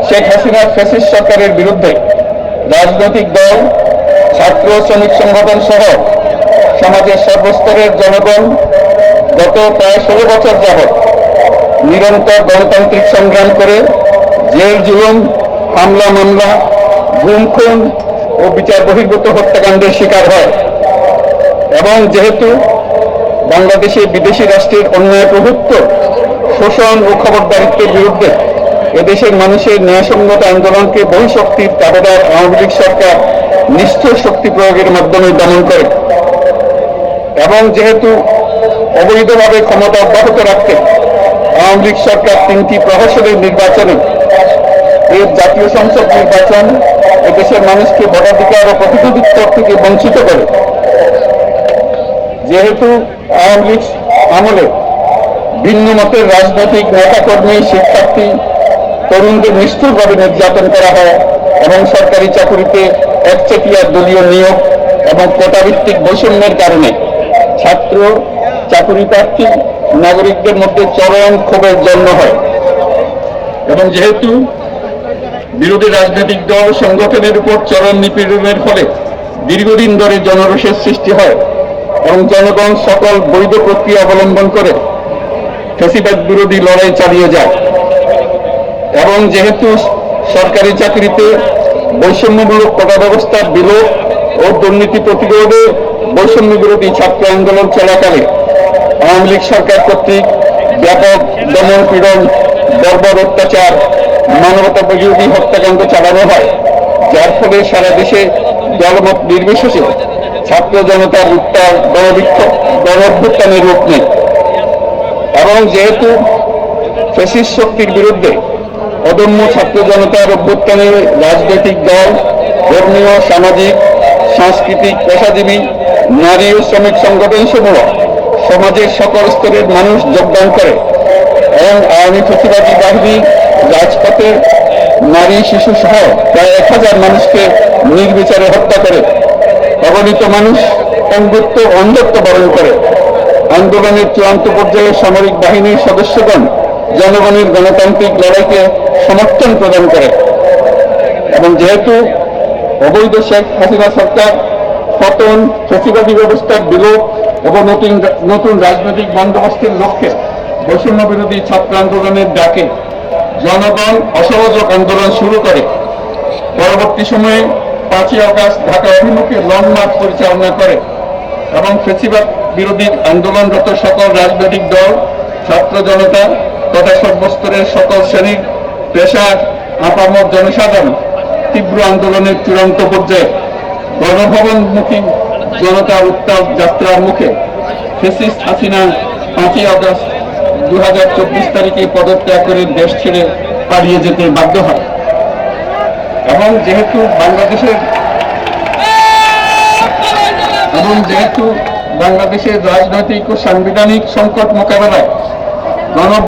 শেখ হাসিনার ফ্যাসিস্ট সরকারের বিরুদ্ধে রাজনৈতিক দল, ছাত্র শ্রমিক সংগঠন সহ সমাজের সর্বস্তরের জনগণ গত প্রায় 16 বছর যাবৎ নিরন্তর গণতান্ত্রিক সংগ্রাম করে জেল জুলুম, হামলা মামলা, গুম খুন ও বিচার বহির্ভূত হত্যাকাণ্ডের শিকার হয়। এবং যেহেতু বাংলাদেশে বিদেশি রাষ্ট্রের অন্যায় প্রভুত্ব, শোষণ ও খবরদারিত্বের বিরুদ্ধে এদেশের মানুষের ন্যায়সঙ্গত আন্দোলনকে বহিঃশক্তির দাবেদার আওয়ামী লীগ সরকার নিষ্ঠুর শক্তি প্রয়োগের মাধ্যমে দমন করে, এবং যেহেতু অবৈধভাবে ক্ষমতা অব্যাহত রাখতে আওয়ামী লীগ সরকার 3টি প্রহসনের নির্বাচনে এর জাতীয় সংসদ নির্বাচন এদেশের মানুষকে ভোটাধিকার ও প্রতিনিধিত্ব থেকে বঞ্চিত করে, যেহেতু আওয়ামী লীগ আমলে ভিন্ন মতের রাজনৈতিক নেতাকর্মী, শিক্ষার্থী, তরুণদের নিষ্ঠুরভাবে নির্যাতন করা হয় এবং সরকারি চাকুরিতে একচেটিয়া দলীয় নিয়োগ এবং কোটাভিত্তিক বৈষম্যের কারণে ছাত্র, চাকুরি প্রার্থী, নাগরিকদের মধ্যে চরম ক্ষোভের জন্ম হয়, এবং যেহেতু বিরোধী রাজনৈতিক দল সংগঠনের উপর চরম নিপীড়নের ফলে দীর্ঘদিন ধরে জনরোষের সৃষ্টি হয় এবং জনগণ সকল বৈধ প্রক্রিয়া অবলম্বন করে ফ্যাসিবাদ বিরোধী লড়াই চালিয়ে যায়, এবং যেহেতু সরকারি চাকরিতে বৈষম্যমূলক কোটা ব্যবস্থার বিলোপ ও দুর্নীতি প্রতিরোধে বৈষম্য বিরোধী ছাত্র আন্দোলন চলাকালে আওয়ামী লীগ সরকার কর্তৃক ব্যাপক দমন পীড়ন, বর্বর অত্যাচার, মানবতা বিরোধী হত্যাকাণ্ড চালানো হয়, যার ফলে সারা দেশে দলমত নির্বিশেষে ছাত্র জনতার উত্তাল গণবিক্ষোভ, গণঅভ্যুত্থানের রূপ নেয়। এবং যেহেতু ফ্যাসিস্ট শক্তির বিরুদ্ধে অদম্য ছাত্র জনতার অভ্যুত্থানে রাজনৈতিক দল, ধর্মীয়, সামাজিক, সাংস্কৃতিক, পেশাজীবী, নারী ও শ্রমিক সংগঠন সমূহ সমাজের সকল স্তরের মানুষ যোগদান করে এবং আওয়ামী ফ্যাসিবাদী বাহিনী রাজপথে নারী, শিশু সহ প্রায় 1000 মানুষকে নির্বিচারে হত্যা করে, অগণিত মানুষ পঙ্গুত্ব, অন্ধত্ব বরণ করে। আন্দোলনের চূড়ান্ত পর্যায়ে সামরিক বাহিনীর সদস্যগণ জনগণের গণতান্ত্রিক লড়াইকে সমর্থন প্রদান করে, এবং যেহেতু অবৈধ শেখ হাসিনা সরকার পতন, ফ্যাসিবাদী ব্যবস্থার বিলোপ এবং নতুন রাজনৈতিক বন্দোবস্তের লক্ষ্যে বৈষম্য বিরোধী ছাত্র আন্দোলনের ডাকে জনগণ অসহযোগ আন্দোলন শুরু করে, পরবর্তী সময়ে 5ই আগস্ট ঢাকা অভিমুখে লং মার্চ পরিচালনা করে এবং ফ্যাসিবাদ বিরোধী আন্দোলনরত সকল রাজনৈতিক দল, ছাত্র জনতা তথা সর্বস্তরের সকল শ্রেণীর পেশার আপামর জনসাধারণ তীব্র আন্দোলনের চূড়ান্ত পর্যায়ে গণভবনমুখী জনতার উত্তাপ যাত্রার মুখে ফ্যাসিস্ট হাসিনা 5ই আগস্ট 2024 তারিখে পদত্যাগ করে দেশ ছেড়ে পালিয়ে যেতে বাধ্য হয়। এবং যেহেতু বাংলাদেশের রাজনৈতিক ও সাংবিধানিক সংকট মোকাবেলায়